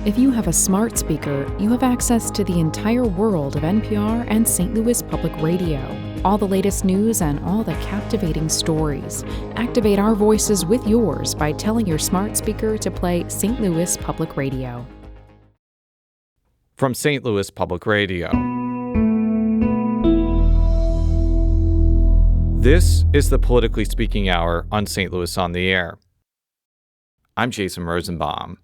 If you have a smart speaker, you have access to the entire world of NPR and St. Louis Public Radio. All the latest news and all the captivating stories. Activate our voices with yours by telling your smart speaker to play St. Louis Public Radio. From St. Louis Public Radio. This is the Politically Speaking Hour on St. Louis on the Air. I'm Jason Rosenbaum.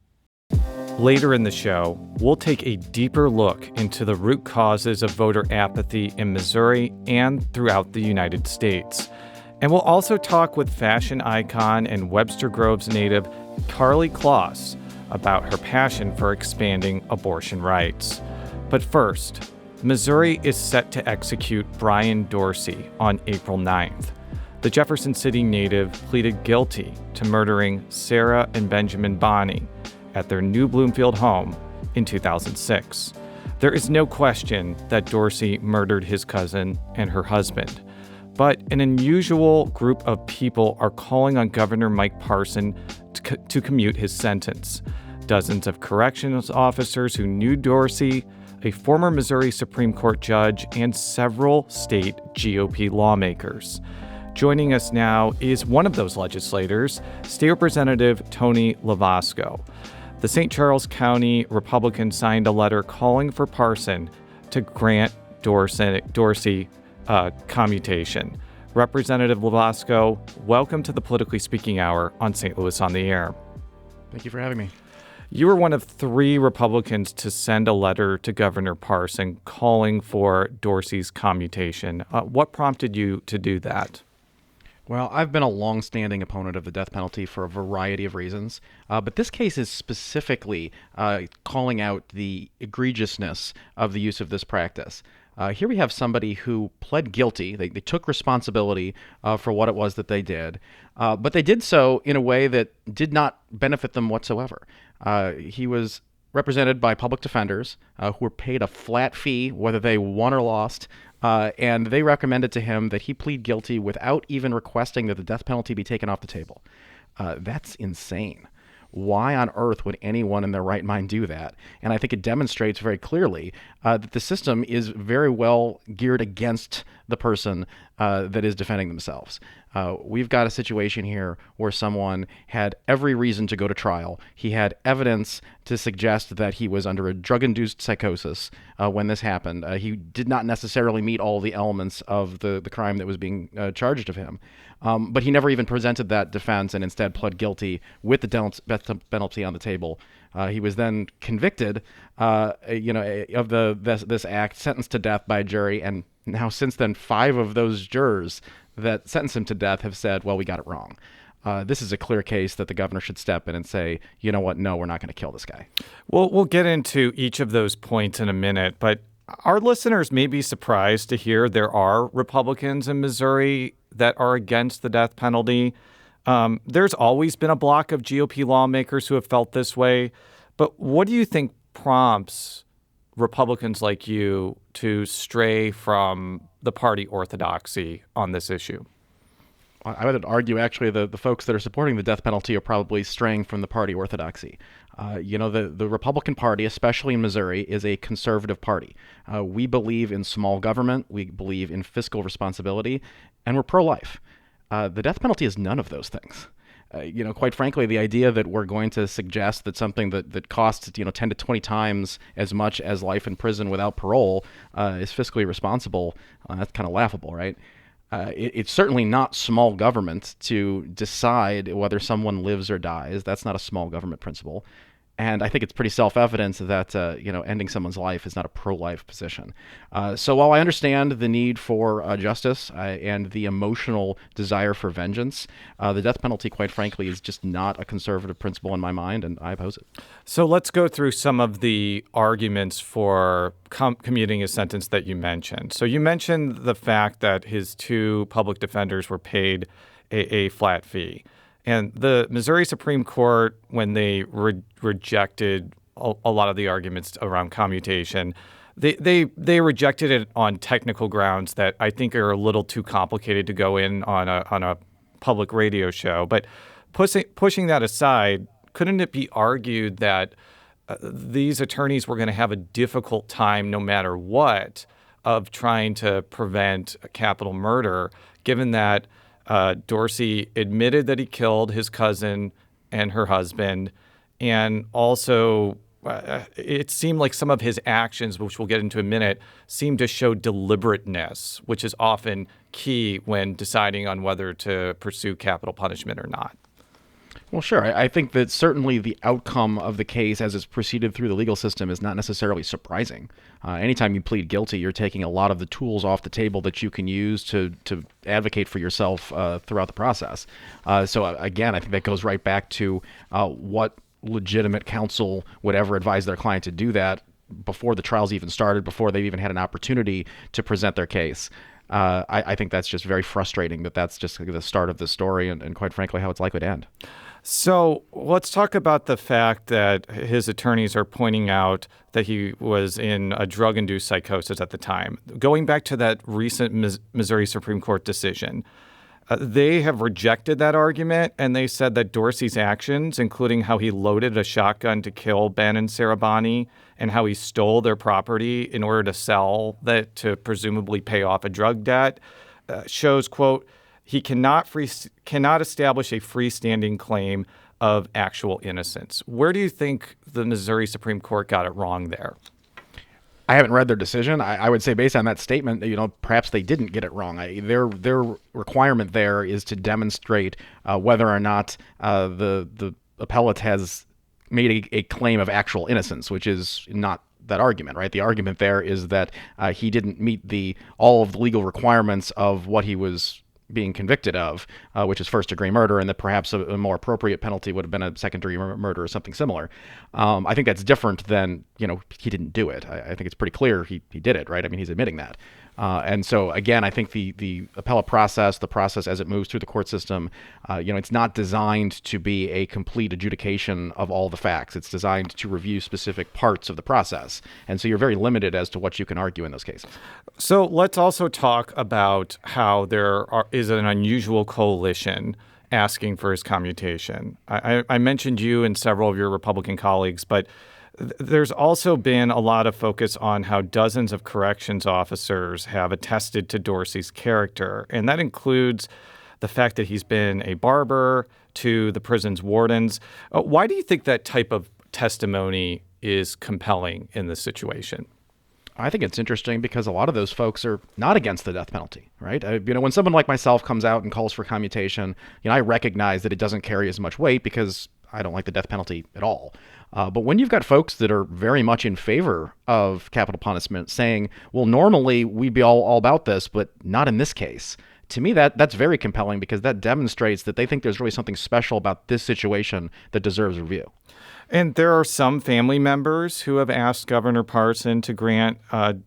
Later in the show, we'll take a deeper look into the root causes of voter apathy in Missouri and throughout the United States. And we'll also talk with fashion icon and Webster Groves native Karlie Kloss about her passion for expanding abortion rights. But first, Missouri is set to execute Brian Dorsey on April 9th. The Jefferson City native pleaded guilty to murdering Sarah and Benjamin Bonney at their New Bloomfield home in 2006. There is no question that Dorsey murdered his cousin and her husband, but an unusual group of people are calling on Governor Mike Parson to commute his sentence. Dozens of corrections officers who knew Dorsey, a former Missouri Supreme Court judge, and several state GOP lawmakers. Joining us now is one of those legislators, State Representative Tony Lovasco. The St. Charles County Republicans signed a letter calling for Parson to grant Dorsey commutation. Representative Lovasco, welcome to the Politically Speaking Hour on St. Louis on the Air. Thank you for having me. You were one of 3 Republicans to send a letter to Governor Parson calling for Dorsey's commutation. What prompted you to do that? Well, I've been a long-standing opponent of the death penalty for a variety of reasons, but this case is specifically calling out the egregiousness of the use of this practice. Here we have somebody who pled guilty. They took responsibility for what it was that they did, but they did so in a way that did not benefit them whatsoever. He was represented by public defenders who were paid a flat fee, whether they won or lost, and they recommended to him that he plead guilty without even requesting that the death penalty be taken off the table. That's insane. Why on earth would anyone in their right mind do that? And I think it demonstrates very clearly that the system is very well geared against the person that is defending themselves. We've got a situation here where someone had every reason to go to trial. He had evidence to suggest that he was under a drug-induced psychosis when this happened. He did not necessarily meet all the elements of the crime that was being charged of him. But he never even presented that defense and instead pled guilty with the death penalty on the table. He was then convicted, of this act, sentenced to death by a jury, and now since then 5 of those jurors that sentenced him to death have said, well, we got it wrong. This is a clear case that the governor should step in and say, you know what, no, we're not going to kill this guy. Well, we'll get into each of those points in a minute, but our listeners may be surprised to hear there are Republicans in Missouri that are against the death penalty. There's always been a block of GOP lawmakers who have felt this way. But what do you think prompts Republicans like you to stray from the party orthodoxy on this issue? I would argue, actually, the folks that are supporting the death penalty are probably straying from the party orthodoxy. The Republican Party, especially in Missouri, is a conservative party. We believe in small government, we believe in fiscal responsibility, and we're pro-life. The death penalty is none of those things. Quite frankly, the idea that we're going to suggest that something that costs 10 to 20 times as much as life in prison without parole is fiscally responsible, that's kind of laughable, right? It's certainly not small government to decide whether someone lives or dies. That's not a small government principle. And I think it's pretty self-evident that, ending someone's life is not a pro-life position. So while I understand the need for justice and the emotional desire for vengeance, the death penalty, quite frankly, is just not a conservative principle in my mind, and I oppose it. So let's go through some of the arguments for commuting his sentence that you mentioned. So you mentioned the fact that his 2 public defenders were paid a flat fee. And the Missouri Supreme Court, when they rejected a lot of the arguments around commutation, they rejected it on technical grounds that I think are a little too complicated to go in on a public radio show. But pushing that aside, couldn't it be argued that these attorneys were going to have a difficult time no matter what of trying to prevent capital murder, given that Dorsey admitted that he killed his cousin and her husband, and also it seemed like some of his actions, which we'll get into in a minute, seemed to show deliberateness, which is often key when deciding on whether to pursue capital punishment or not. Well, sure. I think that certainly the outcome of the case as it's proceeded through the legal system is not necessarily surprising. Anytime you plead guilty, you're taking a lot of the tools off the table that you can use to advocate for yourself throughout the process. So again, I think that goes right back to what legitimate counsel would ever advise their client to do that before the trials even started, before they've even had an opportunity to present their case. I think that's just very frustrating that that's just the start of the story and quite frankly, how it's likely to end. So let's talk about the fact that his attorneys are pointing out that he was in a drug-induced psychosis at the time. Going back to that recent Missouri Supreme Court decision, they have rejected that argument, and they said that Dorsey's actions, including how he loaded a shotgun to kill Ben and Sarah Bonney and how he stole their property in order to sell that to presumably pay off a drug debt, shows, quote, he cannot establish a freestanding claim of actual innocence. Where do you think the Missouri Supreme Court got it wrong there? I haven't read their decision. I would say based on that statement, perhaps they didn't get it wrong. Their requirement there is to demonstrate whether or not the appellate has made a claim of actual innocence, which is not that argument, right? The argument there is that he didn't meet all of the legal requirements of what he was being convicted of, which is first-degree murder, and that perhaps a more appropriate penalty would have been a second-degree murder or something similar. I think that's different than, he didn't do it. I think it's pretty clear he did it, right? I mean, he's admitting that. And so, again, I think the appellate process, the process as it moves through the court system, it's not designed to be a complete adjudication of all the facts. It's designed to review specific parts of the process. And so you're very limited as to what you can argue in those cases. So let's also talk about how there is an unusual coalition asking for his commutation. I mentioned you and several of your Republican colleagues, but there's also been a lot of focus on how dozens of corrections officers have attested to Dorsey's character, and that includes the fact that he's been a barber to the prison's wardens. Why do you think that type of testimony is compelling in this situation? I think it's interesting because a lot of those folks are not against the death penalty, right? When someone like myself comes out and calls for commutation, I recognize that it doesn't carry as much weight because I don't like the death penalty at all. But when you've got folks that are very much in favor of capital punishment saying, well, normally we'd be all about this, but not in this case. To me, that's very compelling because that demonstrates that they think there's really something special about this situation that deserves review. And there are some family members who have asked Governor Parson to grant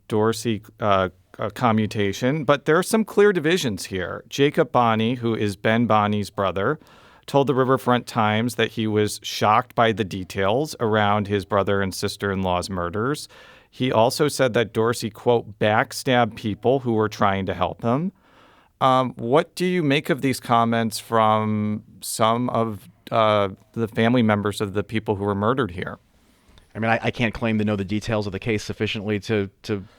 Dorsey a commutation, but there are some clear divisions here. Jacob Bonney, who is Ben Bonney's brother, told the Riverfront Times that he was shocked by the details around his brother and sister-in-law's murders. He also said that Dorsey, quote, backstabbed people who were trying to help him. What do you make of these comments from some of the family members of the people who were murdered here? I mean, I can't claim to know the details of the case sufficiently to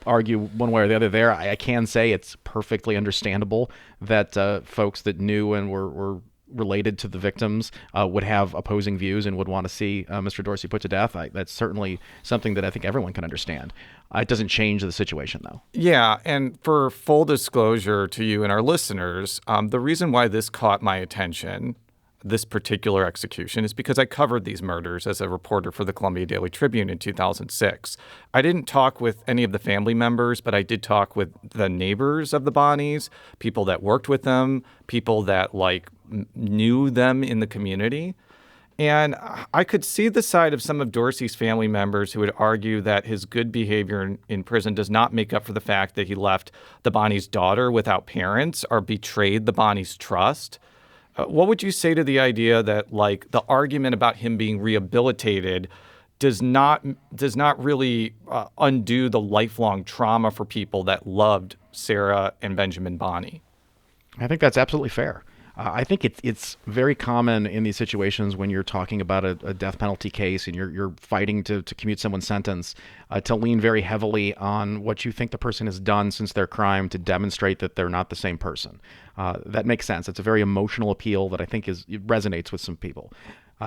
argue one way or the other there. I can say it's perfectly understandable that folks that knew and were related to the victims would have opposing views and would want to see Mr. Dorsey put to death. That's certainly something that I think everyone can understand. It doesn't change the situation, though. Yeah, and for full disclosure to you and our listeners, the reason why this caught my attention, this particular execution, is because I covered these murders as a reporter for the Columbia Daily Tribune in 2006. I didn't talk with any of the family members, but I did talk with the neighbors of the Bonnies, people that worked with them, people that knew them in the community. And I could see the side of some of Dorsey's family members who would argue that his good behavior in prison does not make up for the fact that he left the Bonnies' daughter without parents or betrayed the Bonnies' trust. What would you say to the idea that, the argument about him being rehabilitated does not really undo the lifelong trauma for people that loved Sarah and Benjamin Bonney? I think that's absolutely fair. I think it's very common in these situations when you're talking about a death penalty case and you're fighting to commute someone's sentence, to lean very heavily on what you think the person has done since their crime to demonstrate that they're not the same person. That makes sense. It's a very emotional appeal that I think it resonates with some people.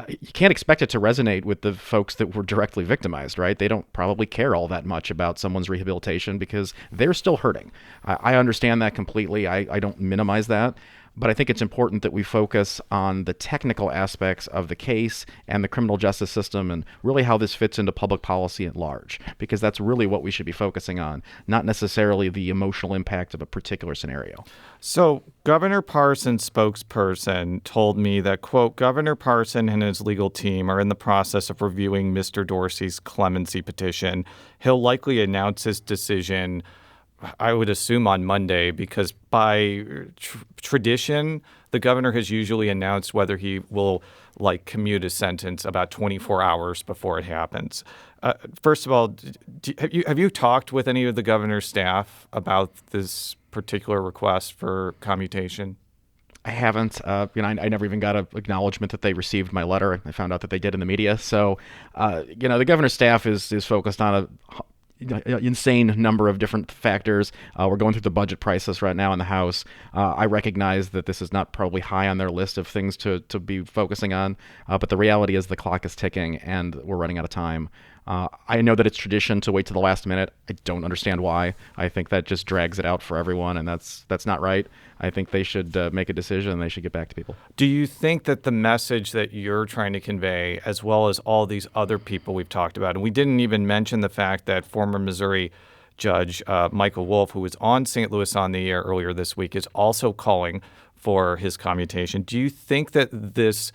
You can't expect it to resonate with the folks that were directly victimized, right? They don't probably care all that much about someone's rehabilitation because they're still hurting. I understand that completely. I don't minimize that. But I think it's important that we focus on the technical aspects of the case and the criminal justice system and really how this fits into public policy at large, because that's really what we should be focusing on, not necessarily the emotional impact of a particular scenario. So Governor Parson's spokesperson told me that, quote, Governor Parson and his legal team are in the process of reviewing Mr. Dorsey's clemency petition. He'll likely announce his decision, I would assume, on Monday, because by tradition, the governor has usually announced whether he will commute his sentence about 24 hours before it happens. First of all, have you talked with any of the governor's staff about this particular request for commutation? I haven't. I never even got an acknowledgement that they received my letter. I found out that they did in the media. So, the governor's staff is focused on insane number of different factors. We're going through the budget process right now in the House. I recognize that this is not probably high on their list of things to be focusing on, but the reality is the clock is ticking and we're running out of time. I know that it's tradition to wait to the last minute. I don't understand why. I think that just drags it out for everyone, and that's not right. I think they should make a decision and they should get back to people. Do you think that the message that you're trying to convey, as well as all these other people we've talked about, and we didn't even mention the fact that former Missouri Judge Michael Wolff, who was on St. Louis on the Air earlier this week, is also calling for his commutation. Do you think that this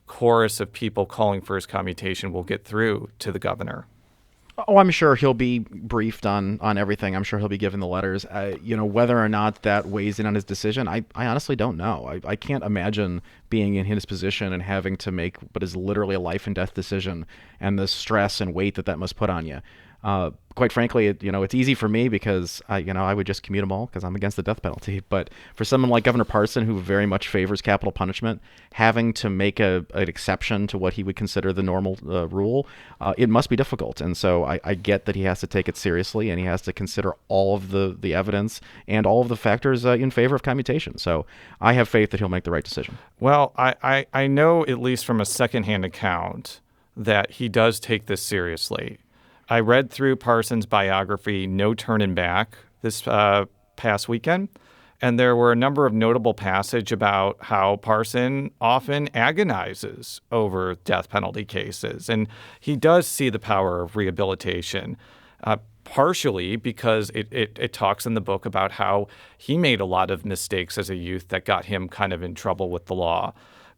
chorus of people calling for his commutation will get through to the governor? Oh, I'm sure he'll be briefed on everything. I'm sure he'll be given the letters. Whether or not that weighs in on his decision, I honestly don't know. I can't imagine being in his position and having to make what is literally a life and death decision and the stress and weight that must put on you. Quite frankly, it's easy for me because I would just commute them all because I'm against the death penalty. But for someone like Governor Parson, who very much favors capital punishment, having to make an exception to what he would consider the normal rule, it must be difficult. And so I get that he has to take it seriously and he has to consider all of the evidence and all of the factors in favor of commutation. So I have faith that he'll make the right decision. Well, I know, at least from a secondhand account, that he does take this seriously. I read through Parson's biography, No Turning Back, this past weekend, and there were a number of notable passages about how Parson often agonizes over death penalty cases, and he does see the power of rehabilitation, partially because it talks in the book about how he made a lot of mistakes as a youth that got him kind of in trouble with the law.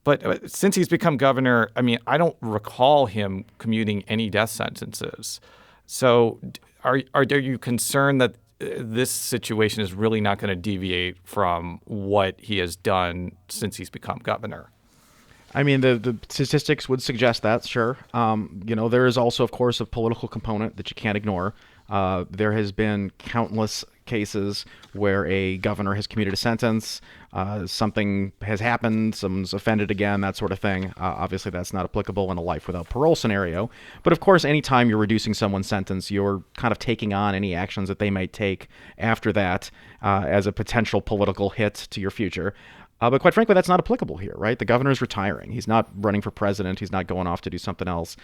But since he's become governor, I don't recall him commuting any death sentences. So are you concerned that this situation is really not going to deviate from what he has done since he's become governor? The statistics would suggest that, sure. There is also, of course, a political component that you can't ignore. There has been countless cases where a governor has commuted a sentence, something has happened, someone's offended again, that sort of thing. Obviously, that's not applicable in a life without parole scenario. But of course, anytime you're reducing someone's sentence, you're kind of taking on any actions that they might take after that as a potential political hit to your future. But quite frankly, that's not applicable here, right? The governor is retiring. He's not running for president. He's not going off to do something else.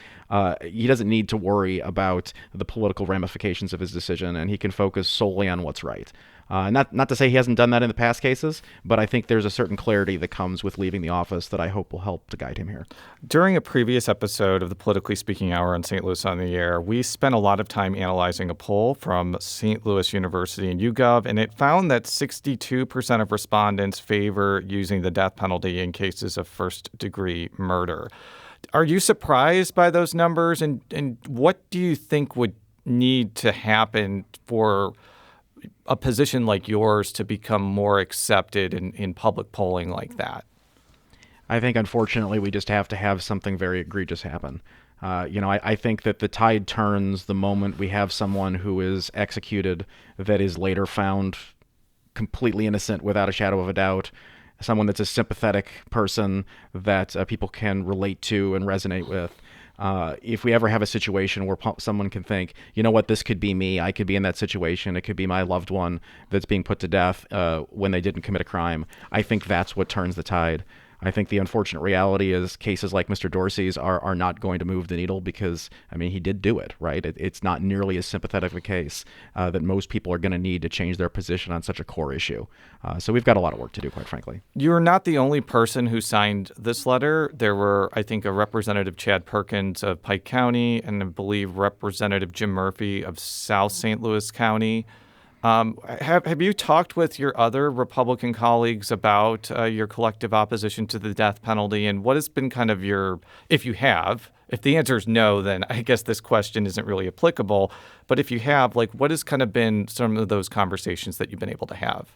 He doesn't need to worry about the political ramifications of his decision, and he can focus solely on what's right. Not to say he hasn't done that in the past cases, but I think there's a certain clarity that comes with leaving the office that I hope will help to guide him here. During a previous episode of the Politically Speaking Hour on St. Louis on the Air, we spent a lot of time analyzing a poll from St. Louis University and YouGov, and it found that 62% of respondents favor using the death penalty in cases of first-degree murder. Are you surprised by those numbers, and what do you think would need to happen for a position like yours to become more accepted in public polling like that? I think, unfortunately, we just have to have something very egregious happen. I think that the tide turns the moment we have someone who is executed that is later found completely innocent without a shadow of a doubt. someone that's a sympathetic person that people can relate to and resonate with. If we ever have a situation where someone can think, you know what, this could be me, I could be in that situation, it could be my loved one that's being put to death when they didn't commit a crime, I think that's what turns the tide. I think the unfortunate reality is cases like Mr. Dorsey's are not going to move the needle because, I mean, he did do it, right? It's not nearly as sympathetic a case that most people are going to need to change their position on such a core issue. So we've got a lot of work to do, quite frankly. You're not the only person who signed this letter. There were, I think, a Representative Chad Perkins of Pike County and I believe Representative Jim Murphy of South St. Louis County. Have you talked with your other Republican colleagues about your collective opposition to the death penalty, and what has been kind of your, if you have, if the answer is no, then I guess this question isn't really applicable, but if you have, like, what has kind of been some of those conversations that you've been able to have?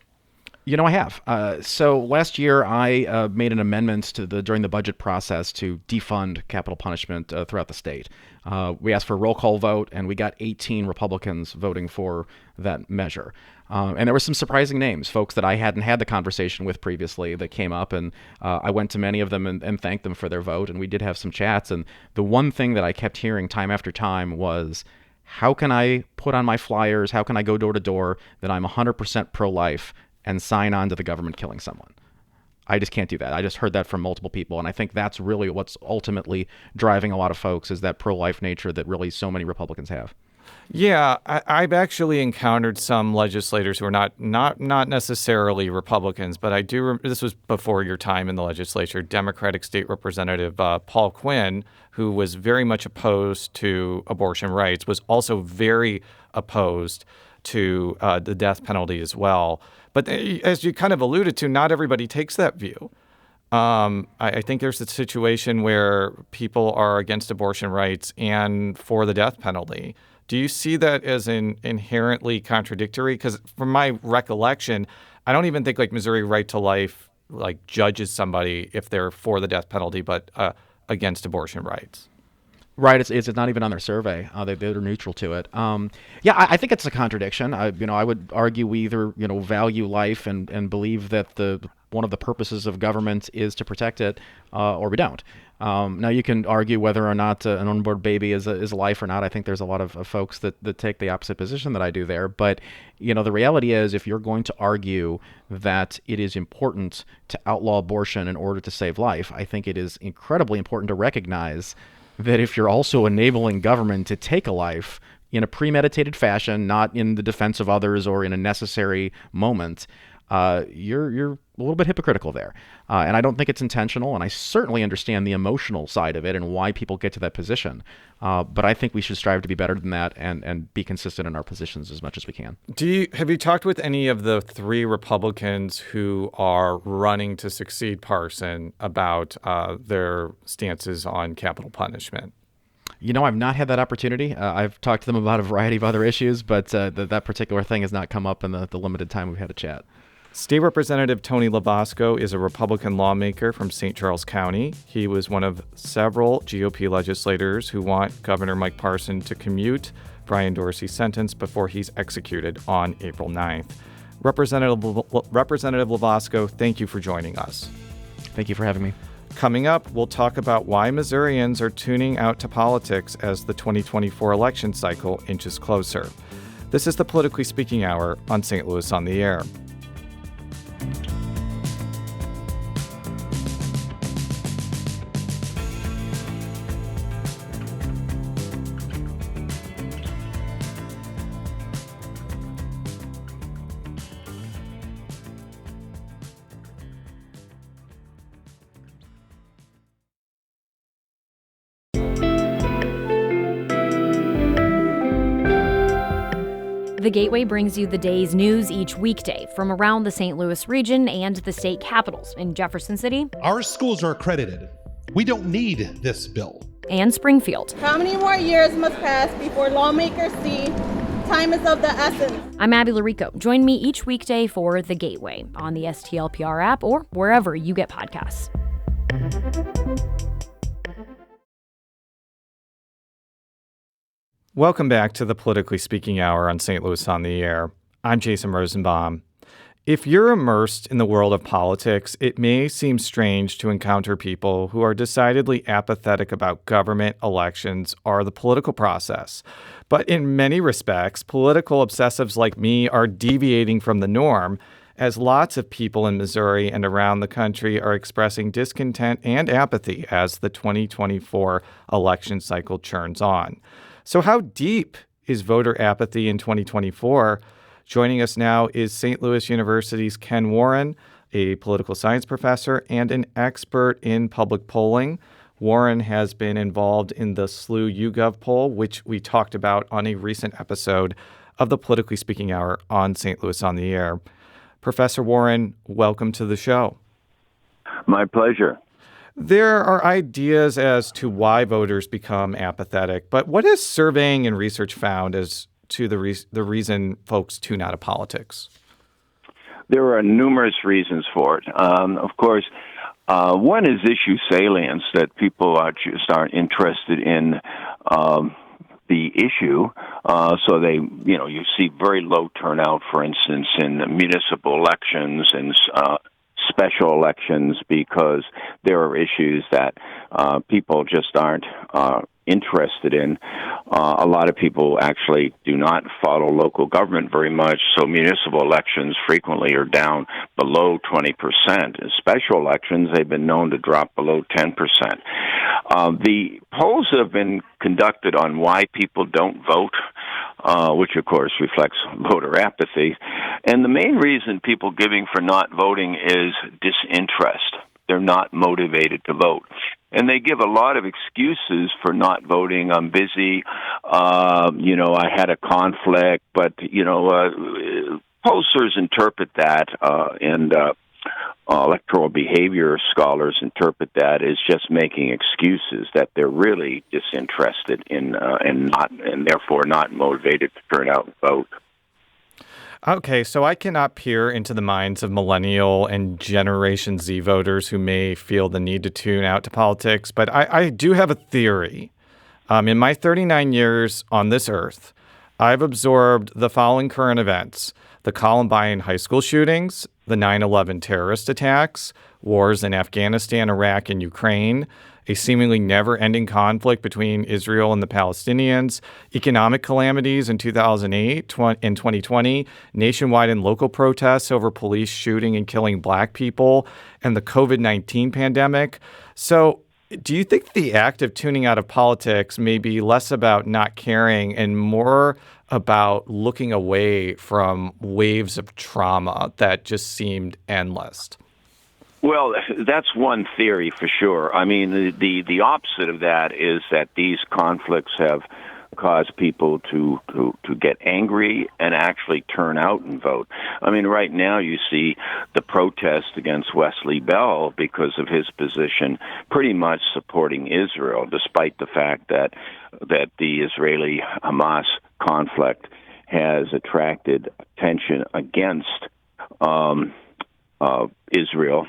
You know, I have. So last year, I made an amendment during the budget process to defund capital punishment throughout the state. We asked for a roll call vote, and we got 18 Republicans voting for that measure. And there were some surprising names, folks that I hadn't had the conversation with previously that came up, and I went to many of them and thanked them for their vote, and we did have some chats. And the one thing that I kept hearing time after time was, how can I put on my flyers, how can I go door to door that I'm 100% pro-life and sign on to the government killing someone? I just can't do that. I just heard that from multiple people, and I think that's really what's ultimately driving a lot of folks is that pro-life nature that really so many Republicans have. Yeah, I've actually encountered some legislators who are not necessarily Republicans, but I do. This was before your time in the legislature. Democratic State Representative Paul Quinn, who was very much opposed to abortion rights, was also very opposed to the death penalty as well. But as you kind of alluded to, not everybody takes that view. I think there's a situation where people are against abortion rights and for the death penalty. Do you see that as inherently contradictory? Because from my recollection, I don't even think like Missouri Right to Life like judges somebody if they're for the death penalty but against abortion rights. Right, it's not even on their survey. They're neutral to it. I think it's a contradiction. I would argue we either value life and believe that one of the purposes of government is to protect it, or we don't. Now you can argue whether or not an unborn baby is a life or not. I think there's a lot of folks that take the opposite position that I do there. But the reality is, if you're going to argue that it is important to outlaw abortion in order to save life, I think it is incredibly important to recognize that if you're also enabling government to take a life in a premeditated fashion, not in the defense of others or in a necessary moment, you're a little bit hypocritical there. And I don't think it's intentional, and I certainly understand the emotional side of it and why people get to that position. But I think we should strive to be better than that and be consistent in our positions as much as we can. Have you talked with any of the 3 Republicans who are running to succeed Parson about their stances on capital punishment? I've not had that opportunity. I've talked to them about a variety of other issues, but that particular thing has not come up in the limited time we've had a chat. State Representative Tony Lovasco is a Republican lawmaker from St. Charles County. He was one of several GOP legislators who want Governor Mike Parson to commute Brian Dorsey's sentence before he's executed on April 9th. Representative Lovasco, thank you for joining us. Thank you for having me. Coming up, we'll talk about why Missourians are tuning out to politics as the 2024 election cycle inches closer. This is the Politically Speaking Hour on St. Louis on the Air. The Gateway brings you the day's news each weekday from around the St. Louis region and the state capitals in Jefferson City. Our schools are accredited. We don't need this bill. And Springfield. How many more years must pass before lawmakers see time is of the essence? I'm Abby Larico. Join me each weekday for The Gateway on the STLPR app or wherever you get podcasts. Welcome back to the Politically Speaking Hour on St. Louis on the Air. I'm Jason Rosenbaum. If you're immersed in the world of politics, it may seem strange to encounter people who are decidedly apathetic about government, elections, or the political process. But in many respects, political obsessives like me are deviating from the norm, as lots of people in Missouri and around the country are expressing discontent and apathy as the 2024 election cycle churns on. So how deep is voter apathy in 2024? Joining us now is St. Louis University's Ken Warren, a political science professor and an expert in public polling. Warren has been involved in the SLU YouGov poll, which we talked about on a recent episode of the Politically Speaking Hour on St. Louis on the Air. Professor Warren, welcome to the show. My pleasure. There are ideas as to why voters become apathetic, but what has surveying and research found as to the reason folks tune out of politics? There are numerous reasons for it. Of course, one is issue salience, that people aren't interested in the issue. So they, you see very low turnout, for instance, in municipal elections and special elections, because there are issues that people just aren't interested in. A lot of people actually do not follow local government very much, so municipal elections frequently are down below 20%. In special elections, they've been known to drop below 10%. The polls have been conducted on why people don't vote, which of course reflects voter apathy. And the main reason people giving for not voting is disinterest. They're not motivated to vote. And they give a lot of excuses for not voting. I'm busy, I had a conflict, but, pollsters interpret that, and electoral behavior scholars interpret that as just making excuses, that they're really disinterested in and therefore not motivated to turn out and vote. Okay, so I cannot peer into the minds of millennial and Generation Z voters who may feel the need to tune out to politics, but I do have a theory. In my 39 years on this earth, I've absorbed the following current events: the Columbine high school shootings, the 9/11 terrorist attacks, wars in Afghanistan, Iraq, and Ukraine, a seemingly never-ending conflict between Israel and the Palestinians, economic calamities in 2008 and 2020, nationwide and local protests over police shooting and killing Black people, and the COVID-19 pandemic. So do you think the act of tuning out of politics may be less about not caring and more about looking away from waves of trauma that just seemed endless? Well, that's one theory for sure. I mean, the opposite of that is that these conflicts have caused people to get angry and actually turn out and vote. I mean, right now you see the protest against Wesley Bell because of his position pretty much supporting Israel, despite the fact that the Israeli-Hamas conflict has attracted attention against Israel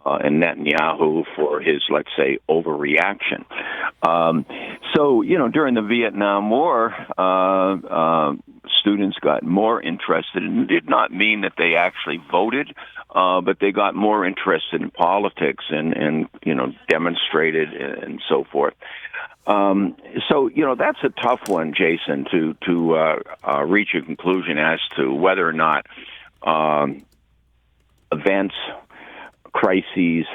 and Netanyahu for his, let's say, overreaction. So, during the Vietnam War, students got more interested, and it did not mean that they actually voted, but they got more interested in politics and demonstrated and so forth. So, that's a tough one, Jason, to reach a conclusion as to whether or not events, crises,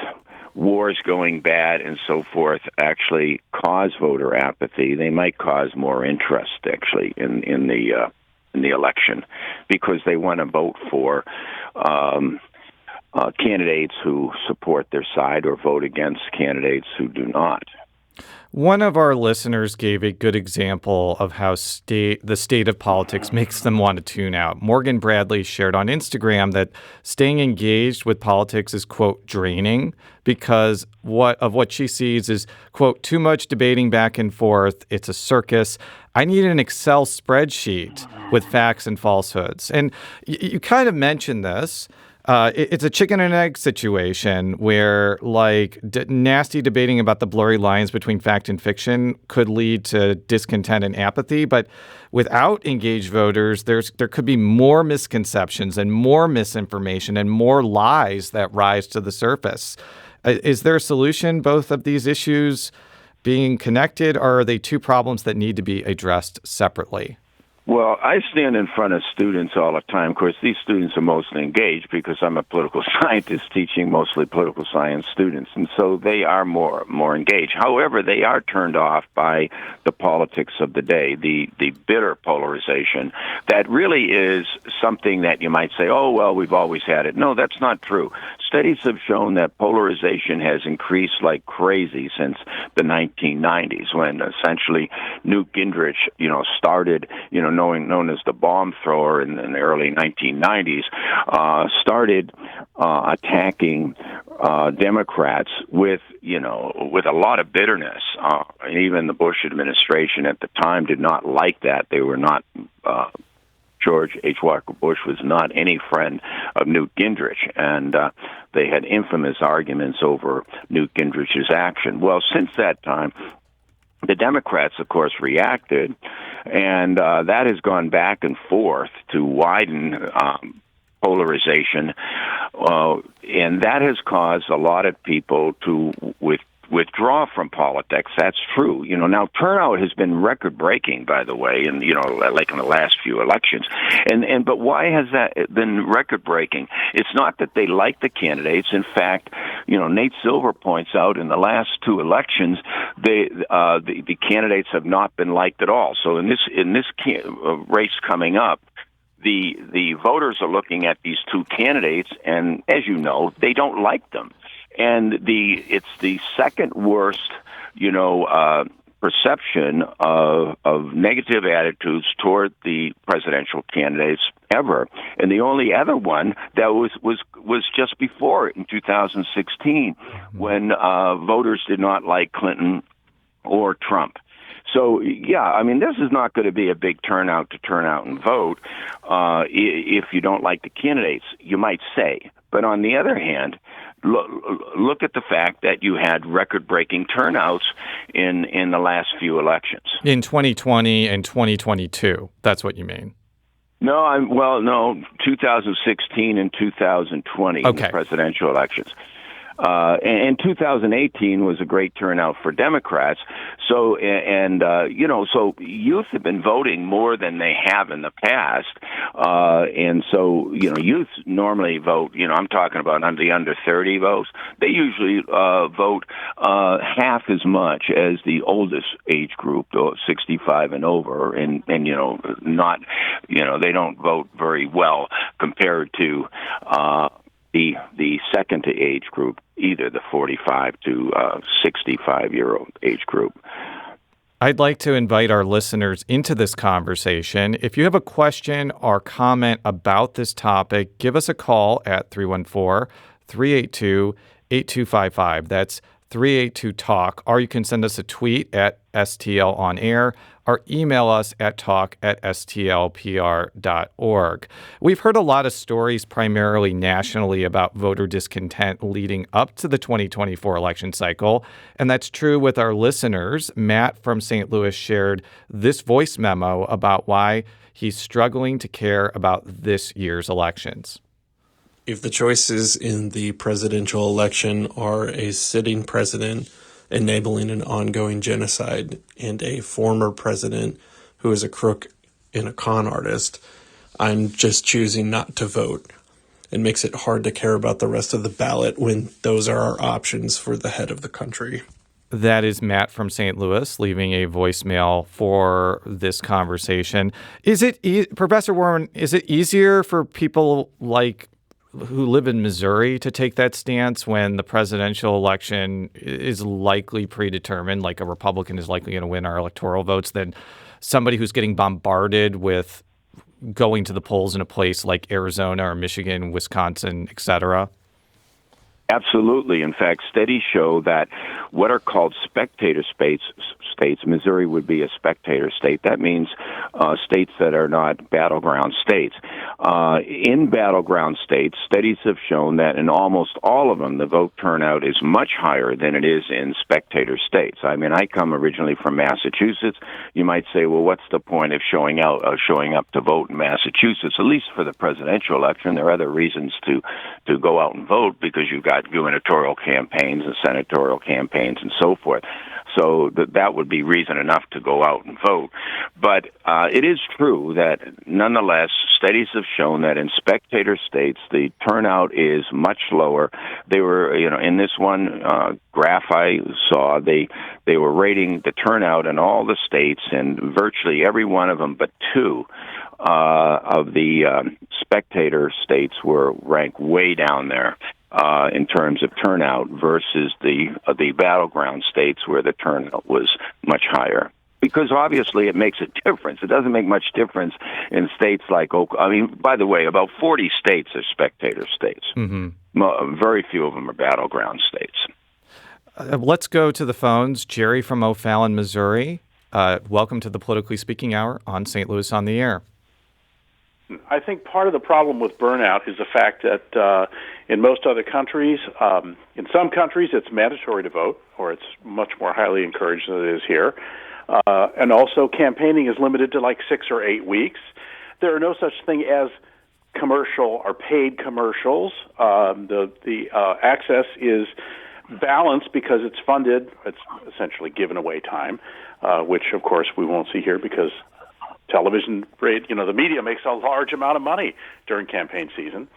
wars going bad, and so forth actually cause voter apathy. They might cause more interest, actually, in the election, because they want to vote for candidates who support their side or vote against candidates who do not. One of our listeners gave a good example of how the state of politics makes them want to tune out. Morgan Bradley shared on Instagram that staying engaged with politics is, quote, draining because what she sees is, quote, too much debating back and forth. It's a circus. I need an Excel spreadsheet with facts and falsehoods. And you kind of mentioned this. It's a chicken and egg situation where, like, nasty debating about the blurry lines between fact and fiction could lead to discontent and apathy. But without engaged voters, there could be more misconceptions and more misinformation and more lies that rise to the surface. Is there a solution, both of these issues being connected, or are they two problems that need to be addressed separately? Well, I stand in front of students all the time. Of course, these students are mostly engaged because I'm a political scientist teaching mostly political science students, and so they are more engaged. However, they are turned off by the politics of the day, the bitter polarization that really is something that you might say, oh, well, we've always had it. No, that's not true. Studies have shown that polarization has increased like crazy since the 1990s, when essentially Newt Gingrich, started, known as the bomb thrower in the early 1990s, started attacking Democrats with a lot of bitterness. And even the Bush administration at the time did not like that. They were not. George H. Walker Bush was not any friend of Newt Gingrich, and they had infamous arguments over Newt Gingrich's action. Well, since that time, the Democrats, of course, reacted, and that has gone back and forth to widen polarization, and that has caused a lot of people to withdraw from politics. That's true. Now turnout has been record-breaking, by the way, and like in the last few elections. But why has that been record-breaking? It's not that they like the candidates. In fact, Nate Silver points out in the last two elections, the candidates have not been liked at all. So in this race coming up, the voters are looking at these two candidates, and as you know, they don't like them. And it's the second worst, perception of negative attitudes toward the presidential candidates ever. And the only other one that was just before in 2016, when voters did not like Clinton or Trump. So, yeah, this is not going to be a big turnout to turn out and vote if you don't like the candidates, you might say. But on the other hand, look at the fact that you had record-breaking turnouts in the last few elections. In 2020 and 2022, that's what you mean? No, 2016 and 2020 the presidential elections. And 2018 was a great turnout for Democrats. So, so youth have been voting more than they have in the past. And so, youth normally vote, I'm talking about the under 30 votes. They usually vote half as much as the oldest age group, 65 and over. And not, they don't vote very well compared to the second to age group, either the 45 to 65-year-old age group. I'd like to invite our listeners into this conversation. If you have a question or comment about this topic, give us a call at 314-382-8255. That's 382-TALK, or you can send us a tweet at STL on air, or email us at talk@stlpr.org. We've heard a lot of stories, primarily nationally, about voter discontent leading up to the 2024 election cycle, and that's true with our listeners. Matt from St. Louis shared this voice memo about why he's struggling to care about this year's elections. If the choices in the presidential election are a sitting president enabling an ongoing genocide and a former president who is a crook and a con artist, I'm just choosing not to vote. It makes it hard to care about the rest of the ballot when those are our options for the head of the country. That is Matt from St. Louis leaving a voicemail for this conversation. Professor Warren, is it easier for people who live in Missouri to take that stance when the presidential election is likely predetermined, like a Republican is likely going to win our electoral votes, than somebody who's getting bombarded with going to the polls in a place like Arizona or Michigan, Wisconsin, et cetera? Absolutely. In fact, studies show that what are called spectator states, Missouri would be a spectator state. That means states that are not battleground states. In battleground states, studies have shown that in almost all of them, the vote turnout is much higher than it is in spectator states. I mean, I come originally from Massachusetts. You might say, well, what's the point of showing up to vote in Massachusetts? At least for the presidential election, there are other reasons to go out and vote because you've got gubernatorial campaigns and senatorial campaigns and so forth. So that would be reason enough to go out and vote. But it is true that nonetheless, studies have shown that in spectator states, the turnout is much lower. They were, in this one graph I saw, they were rating the turnout in all the states, and virtually every one of them but two of the spectator states were ranked way down there in terms of turnout versus the battleground states where the turnout was much higher. Because obviously it makes a difference. It doesn't make much difference in states like Oklahoma. I mean, by the way, about 40 states are spectator states. Mm-hmm. Very few of them are battleground states. Let's go to the phones. Jerry from O'Fallon, Missouri. Welcome to the Politically Speaking Hour on St. Louis on the Air. I think part of the problem with burnout is the fact that in most other countries, in some countries it's mandatory to vote, or it's much more highly encouraged than it is here. And also campaigning is limited to like 6 or 8 weeks. There are no such thing as commercial or paid commercials. The access is balanced because it's funded. It's essentially given away time, which of course we won't see here because television, the media makes a large amount of money during campaign season.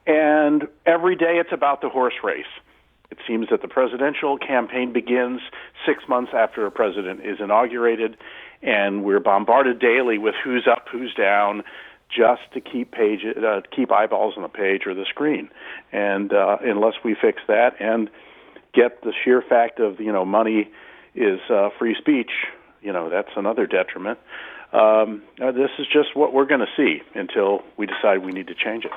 And every day it's about the horse race. It seems that the presidential campaign begins 6 months after a president is inaugurated, and we're bombarded daily with who's up, who's down, just to keep eyeballs on the page or the screen. And unless we fix that and get the sheer fact of, money is free speech, that's another detriment. This is just what we're going to see until we decide we need to change it.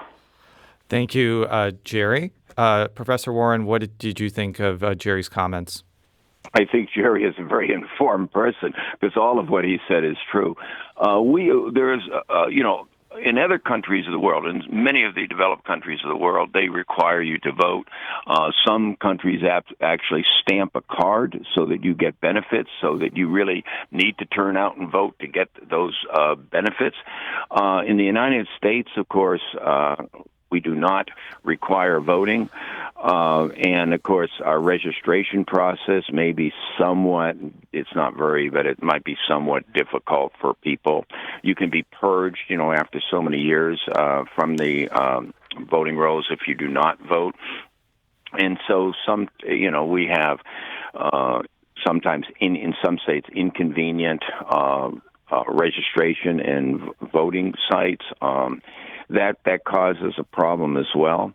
Thank you, Jerry. Professor Warren, what did you think of Jerry's comments? I think Jerry is a very informed person because all of what he said is true. In other countries of the world, in many of the developed countries of the world, they require you to vote. Some countries actually stamp a card so that you get benefits, so that you really need to turn out and vote to get those benefits. In the United States, of course, we do not require voting. And, of course, our registration process may be somewhat, but it might be somewhat difficult for people. You can be purged, after so many years from the voting rolls if you do not vote. And so we have sometimes in some states inconvenient registration and voting sites. That causes a problem as well.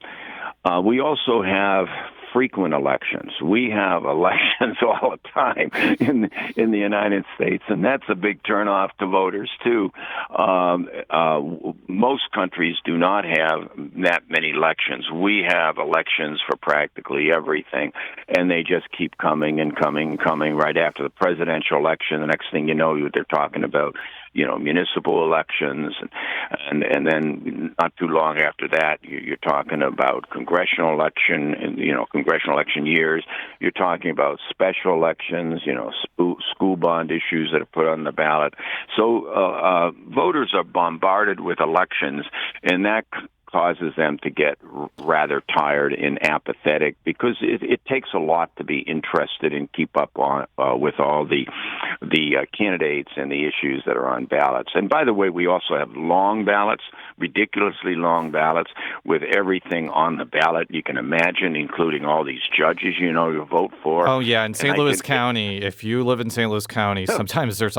We also have frequent elections. We have elections all the time in the United States, and that's a big turnoff to voters too. Most countries do not have that many elections. We have elections for practically everything, and they just keep coming and coming and coming. Right after the presidential election, the next thing you know, they're talking about municipal elections, and then not too long after that, you're talking about congressional election, and congressional election years. You're talking about special elections, school bond issues that are put on the ballot. So voters are bombarded with elections, and that causes them to get rather tired and apathetic because it takes a lot to be interested and keep up on with all the candidates and the issues that are on ballots. And by the way, we also have long ballots, ridiculously long ballots with everything on the ballot you can imagine, including all these judges you vote for. Oh yeah, in St. Louis County, if you live in St. Louis County, sometimes there's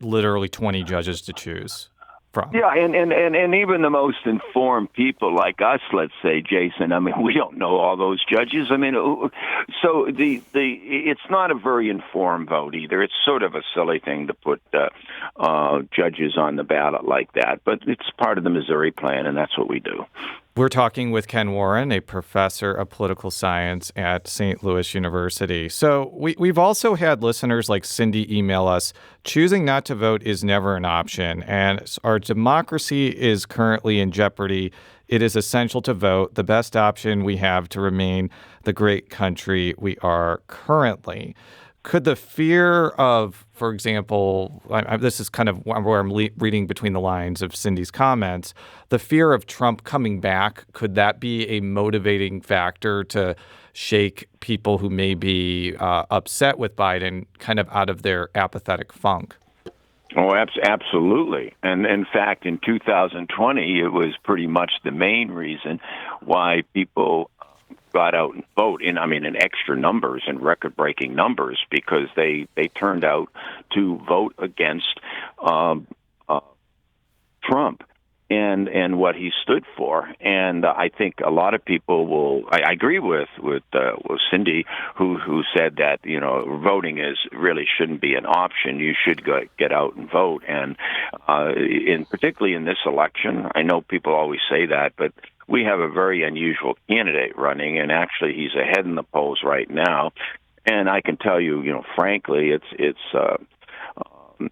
literally 20 judges to choose from. Yeah, and even the most informed people like us, let's say, Jason, we don't know all those judges. So it's not a very informed vote either. It's sort of a silly thing to put judges on the ballot like that, but it's part of the Missouri plan, and that's what we do. We're talking with Ken Warren, a professor of political science at St. Louis University. So we've also had listeners like Cindy email us, choosing not to vote is never an option, and our democracy is currently in jeopardy. It is essential to vote, the best option we have to remain the great country we are currently. Could the fear of, for example, this is kind of where I'm reading between the lines of Cindy's comments, the fear of Trump coming back, could that be a motivating factor to shake people who may be upset with Biden kind of out of their apathetic funk? Oh, absolutely. And in fact, in 2020, it was pretty much the main reason why people got out and vote in extra numbers and record-breaking numbers, because they turned out to vote against Trump and what he stood for. And I think a lot of people will. I agree with Cindy, who said that voting really shouldn't be an option. You should get out and vote. And particularly in this election, I know people always say that, but we have a very unusual candidate running, and actually he's ahead in the polls right now. And I can tell you, frankly,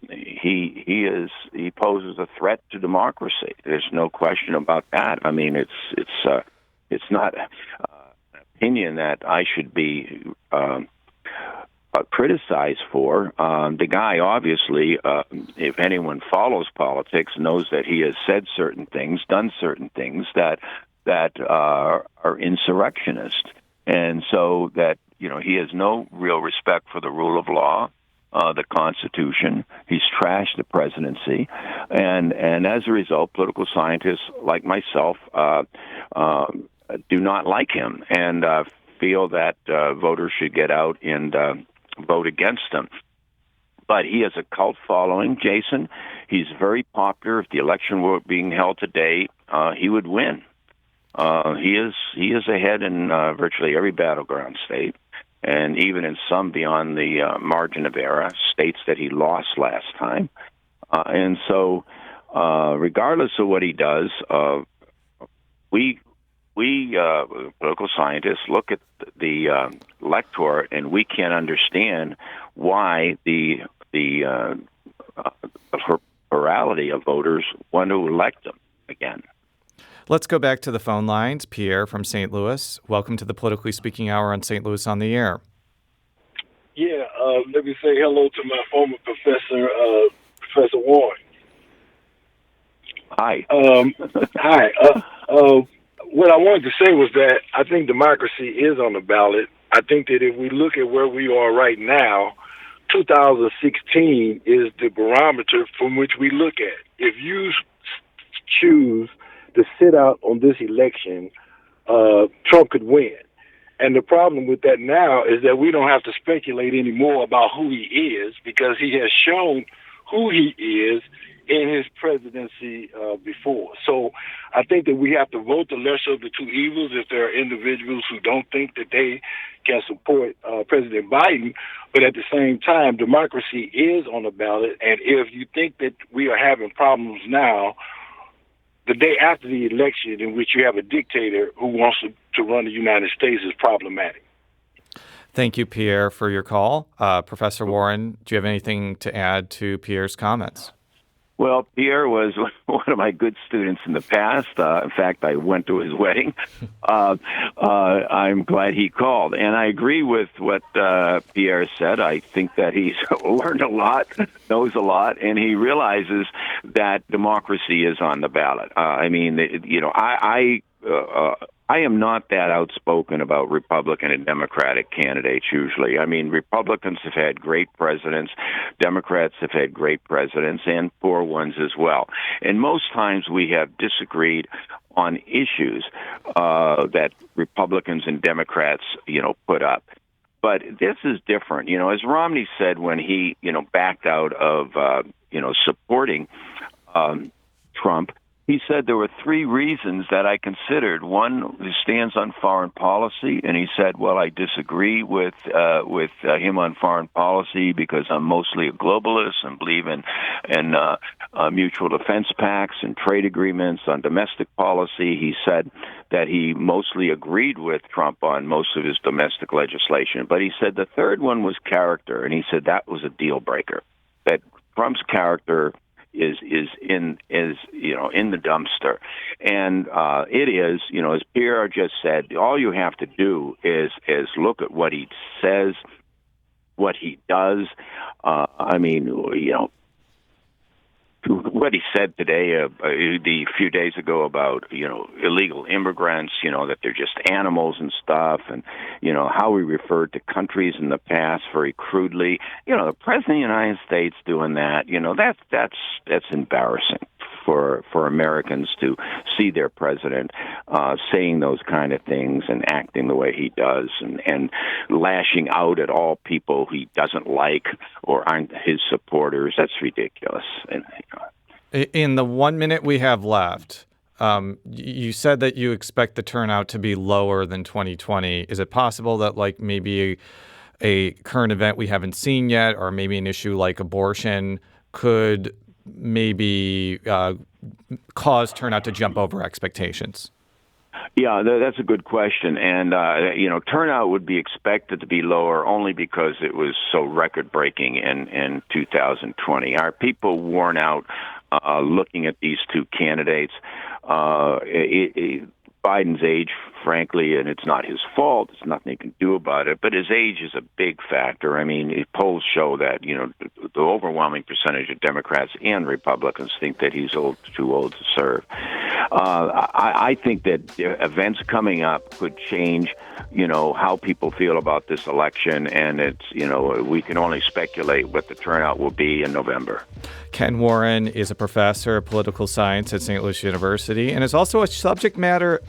he poses a threat to democracy. There's no question about that. I mean, it's not an opinion that I should be criticized for. The guy, obviously, if anyone follows politics, knows that he has said certain things, done certain things that are insurrectionist, and so that he has no real respect for the rule of law, the Constitution. He's trashed the presidency, and as a result, political scientists like myself do not like him and feel that voters should get out and vote against him. But he has a cult following, Jason. He's very popular. If the election were being held today, he would win. He is ahead in virtually every battleground state, and even in some beyond the margin of error, states that he lost last time. And so, regardless of what he does, we political scientists look at the electorate, and we can't understand why the plurality of voters want to elect him again. Let's go back to the phone lines. Pierre from St. Louis. Welcome to the Politically Speaking Hour on St. Louis on the Air. Yeah, let me say hello to my former professor, Professor Warren. Hi. Hi. What I wanted to say was that I think democracy is on the ballot. I think that if we look at where we are right now, 2016 is the barometer from which we look at. If you choose to sit out on this election, Trump could win. And the problem with that now is that we don't have to speculate anymore about who he is, because he has shown who he is in his presidency before. So I think that we have to vote the lesser of the two evils if there are individuals who don't think that they can support President Biden. But at the same time, democracy is on the ballot. And if you think that we are having problems now, the day after the election in which you have a dictator who wants to run the United States is problematic. Thank you, Pierre, for your call. Professor Warren, do you have anything to add to Pierre's comments? Well, Pierre was one of my good students in the past. In fact, I went to his wedding. I'm glad he called. And I agree with what Pierre said. I think that he's learned a lot, knows a lot, and he realizes that democracy is on the ballot. I am not that outspoken about Republican and Democratic candidates usually. I mean, Republicans have had great presidents, Democrats have had great presidents, and poor ones as well. And most times we have disagreed on issues that Republicans and Democrats, put up. But this is different. As Romney said when he, backed out of, supporting Trump, He said there were three reasons that I considered. One, his stance on foreign policy, and he said, well, I disagree with him on foreign policy because I'm mostly a globalist and believe in mutual defense pacts and trade agreements. On domestic policy, he said that he mostly agreed with Trump on most of his domestic legislation. But he said the third one was character, and he said that was a deal breaker, that Trump's character is in the dumpster, and it is, as Pierre just said, all you have to do is look at what he says, what he does. What he said today, a few days ago about illegal immigrants, that they're just animals and stuff, and how we referred to countries in the past very crudely. The president of the United States doing that, that's embarrassing for Americans to see their president saying those kind of things and acting the way he does, and lashing out at all people he doesn't like or aren't his supporters. That's ridiculous. In the 1 minute we have left, you said that you expect the turnout to be lower than 2020. Is it possible that maybe a current event we haven't seen yet, or maybe an issue like abortion, could maybe cause turnout to jump over expectations? Yeah, that's a good question. And, turnout would be expected to be lower only because it was so record-breaking in 2020. Are people worn out looking at these two candidates? Biden's age, frankly, and it's not his fault. There's nothing he can do about it. But his age is a big factor. I mean, polls show that, the overwhelming percentage of Democrats and Republicans think that he's too old to serve. I think that events coming up could change, how people feel about this election. And it's, we can only speculate what the turnout will be in November. Ken Warren is a professor of political science at St. Louis University and is also a subject matter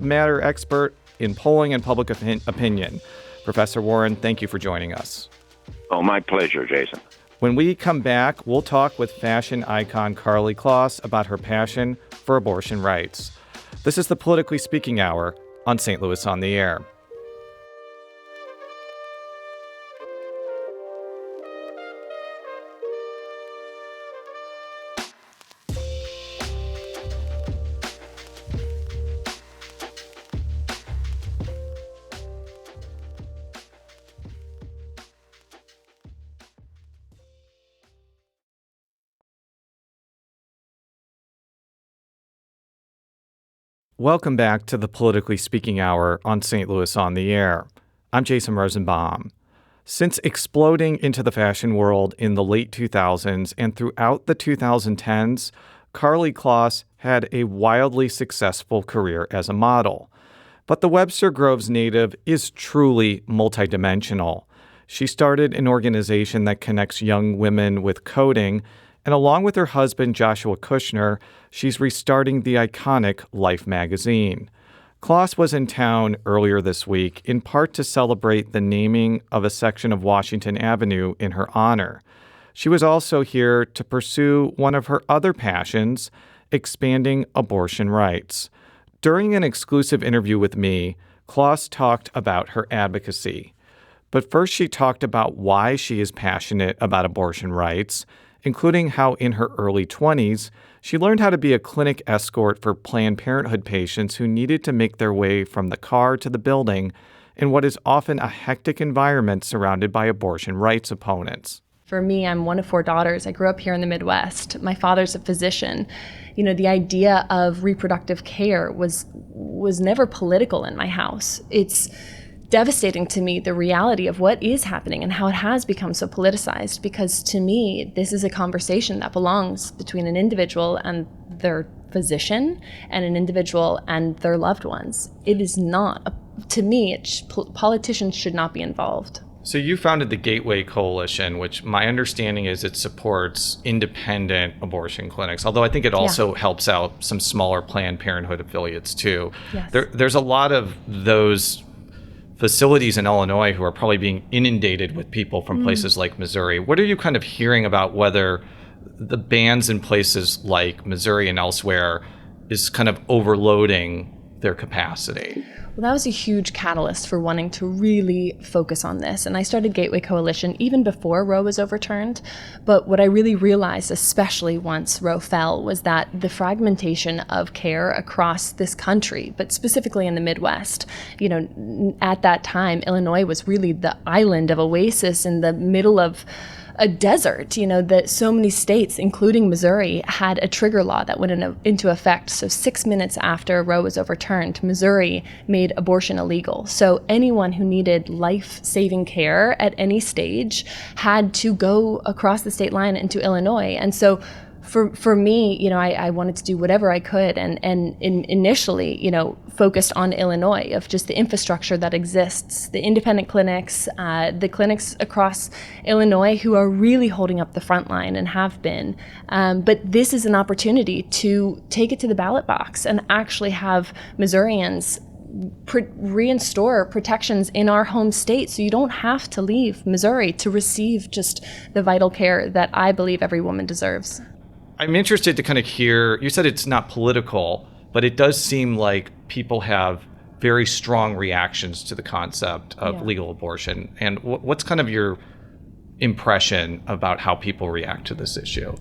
expert in polling and public opinion. Professor Warren, thank you for joining us. Oh, my pleasure, Jason. When we come back, we'll talk with fashion icon Karlie Kloss about her passion for abortion rights. This is the Politically Speaking Hour on St. Louis on the Air. Welcome back to the Politically Speaking Hour on St. Louis on the Air. I'm Jason Rosenbaum. Since exploding into the fashion world in the late 2000s and throughout the 2010s, Karlie Kloss had a wildly successful career as a model. But the Webster Groves native is truly multidimensional. She started an organization that connects young women with coding, and along with her husband, Joshua Kushner, she's restarting the iconic Life magazine. Kloss was in town earlier this week, in part to celebrate the naming of a section of Washington Avenue in her honor. She was also here to pursue one of her other passions, expanding abortion rights. During an exclusive interview with me, Kloss talked about her advocacy. But first, she talked about why she is passionate about abortion rights, including how in her early 20s, she learned how to be a clinic escort for Planned Parenthood patients who needed to make their way from the car to the building in what is often a hectic environment surrounded by abortion rights opponents. For me, I'm one of 4 daughters. I grew up here in the Midwest. My father's a physician. The idea of reproductive care was never political in my house. It's devastating to me, the reality of what is happening and how it has become so politicized, because to me, this is a conversation that belongs between an individual and their physician and an individual and their loved ones. It is not, to me, politicians should not be involved. So you founded the Gateway Coalition, which my understanding is it supports independent abortion clinics, although I think it also helps out some smaller Planned Parenthood affiliates too. Yes. There's a lot of those facilities in Illinois who are probably being inundated with people from places like Missouri. What are you kind of hearing about whether the bans in places like Missouri and elsewhere is kind of overloading their capacity? Well, that was a huge catalyst for wanting to really focus on this. And I started Gateway Coalition even before Roe was overturned. But what I really realized, especially once Roe fell, was that the fragmentation of care across this country, but specifically in the Midwest, at that time, Illinois was really the island of oasis in the middle of a desert, that so many states, including Missouri, had a trigger law that went into effect. So 6 minutes after Roe was overturned, Missouri made abortion illegal. So anyone who needed life-saving care at any stage had to go across the state line into Illinois. And so for me, I wanted to do whatever I could and initially, focused on Illinois, of just the infrastructure that exists, the independent clinics, the clinics across Illinois who are really holding up the front line and have been. But this is an opportunity to take it to the ballot box and actually have Missourians reinstore protections in our home state, so you don't have to leave Missouri to receive just the vital care that I believe every woman deserves. I'm interested to kind of hear, you said it's not political, but it does seem like people have very strong reactions to the concept of legal abortion. And what's kind of your impression about how people react to this issue?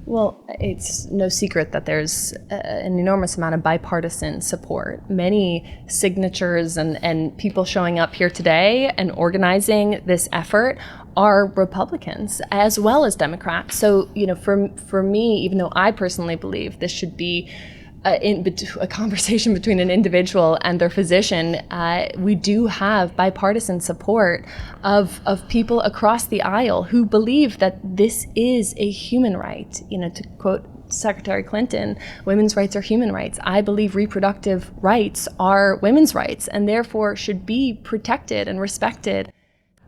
Well, it's no secret that there's an enormous amount of bipartisan support. Many signatures and people showing up here today and organizing this effort are Republicans as well as Democrats. So, for me, even though I personally believe this should be a conversation between an individual and their physician, we do have bipartisan support of people across the aisle who believe that this is a human right. To quote Secretary Clinton, women's rights are human rights. I believe reproductive rights are women's rights and therefore should be protected and respected.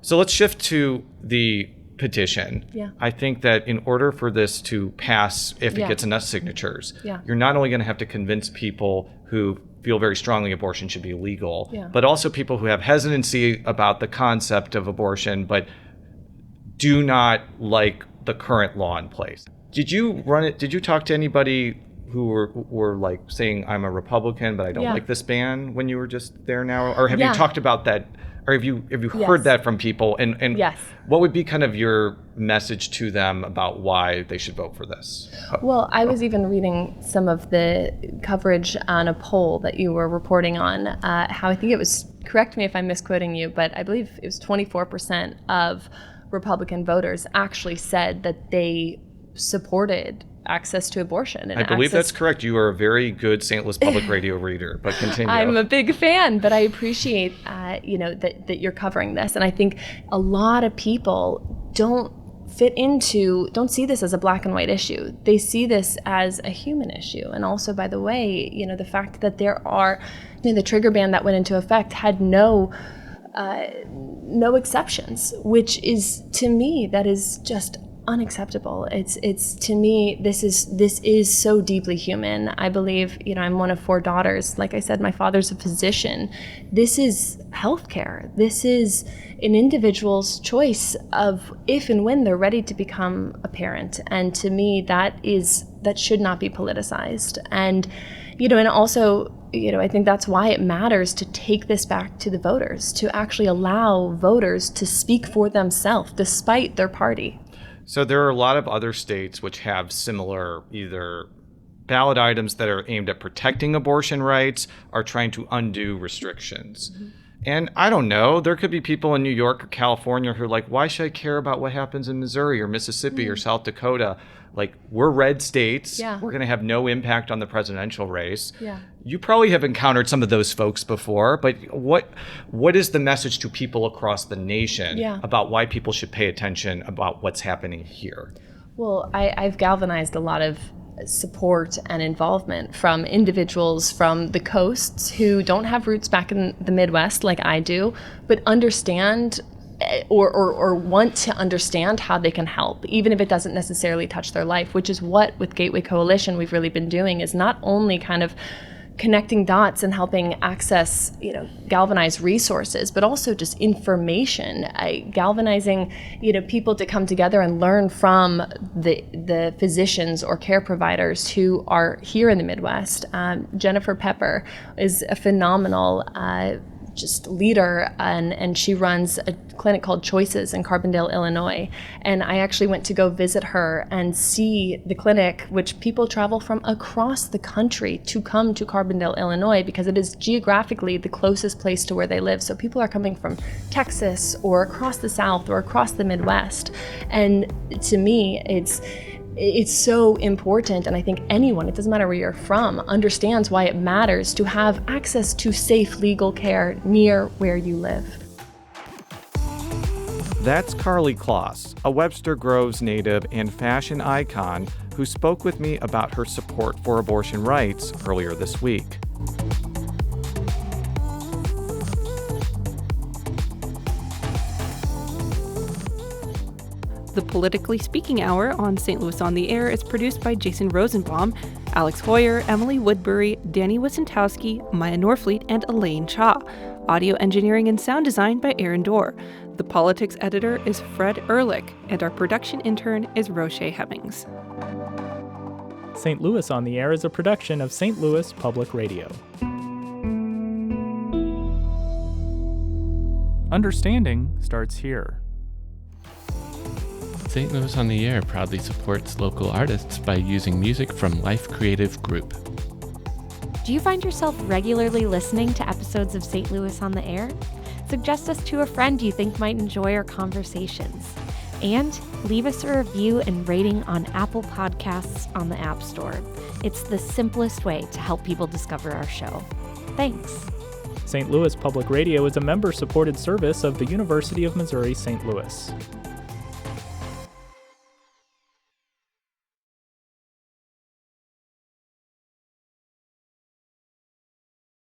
So let's shift to the petition. Yeah. I think that in order for this to pass, if it gets enough signatures, you're not only going to have to convince people who feel very strongly abortion should be legal, but also people who have hesitancy about the concept of abortion, but do not like the current law in place. Did you talk to anybody who were like saying, I'm a Republican, but I don't like this ban when you were just there now? Or have you talked about that? Or have you heard that from people? And what would be kind of your message to them about why they should vote for this? Well, I was even reading some of the coverage on a poll that you were reporting on, how I think it was, correct me if I'm misquoting you, but I believe it was 24% of Republican voters actually said that they supported access to abortion. And I believe that's correct. You are a very good St. Louis Public Radio reader, but continue. I'm a big fan, but I appreciate, that you're covering this. And I think a lot of people don't see this as a black and white issue. They see this as a human issue. And also, by the way, the fact that there are, the trigger ban that went into effect had no exceptions, which is, to me, that is just unacceptable. It's to me, this is so deeply human. I believe, I'm one of 4 daughters. Like I said, my father's a physician. This is healthcare. This is an individual's choice of if and when they're ready to become a parent. And to me, that should not be politicized. And, and also, I think that's why it matters to take this back to the voters, to actually allow voters to speak for themselves despite their party. So there are a lot of other states which have similar either ballot items that are aimed at protecting abortion rights or trying to undo restrictions. Mm-hmm. And I don't know, there could be people in New York or California who are like, why should I care about what happens in Missouri or Mississippi or South Dakota? Like, we're red states. Yeah. We're going to have no impact on the presidential race. Yeah. You probably have encountered some of those folks before, but what is the message to people across the nation about why people should pay attention about what's happening here? Well, I've galvanized a lot of support and involvement from individuals from the coasts who don't have roots back in the Midwest like I do, but understand or want to understand how they can help, even if it doesn't necessarily touch their life, which is what with Gateway Coalition we've really been doing, is not only kind of connecting dots and helping access, galvanize resources, but also just information, galvanizing, people to come together and learn from the physicians or care providers who are here in the Midwest. Jennifer Pepper is a phenomenal just leader, and she runs a clinic called Choices in Carbondale, Illinois. And I actually went to go visit her and see the clinic, which people travel from across the country to come to Carbondale, Illinois, because it is geographically the closest place to where they live. So people are coming from Texas or across the South or across the Midwest. And to me, it's so important, and I think anyone, it doesn't matter where you're from, understands why it matters to have access to safe legal care near where you live. That's Karlie Kloss, a Webster Groves native and fashion icon who spoke with me about her support for abortion rights earlier this week. The Politically Speaking Hour on St. Louis on the Air is produced by Jason Rosenbaum, Alex Hoyer, Emily Woodbury, Danny Wysentowski, Maya Norfleet, and Elaine Cha. Audio engineering and sound design by Aaron Dorr. The politics editor is Fred Ehrlich, and our production intern is Roche Hemmings. St. Louis on the Air is a production of St. Louis Public Radio. Understanding starts here. St. Louis on the Air proudly supports local artists by using music from Life Creative Group. Do you find yourself regularly listening to episodes of St. Louis on the Air? Suggest us to a friend you think might enjoy our conversations. And leave us a review and rating on Apple Podcasts on the App Store. It's the simplest way to help people discover our show. Thanks. St. Louis Public Radio is a member-supported service of the University of Missouri St. Louis.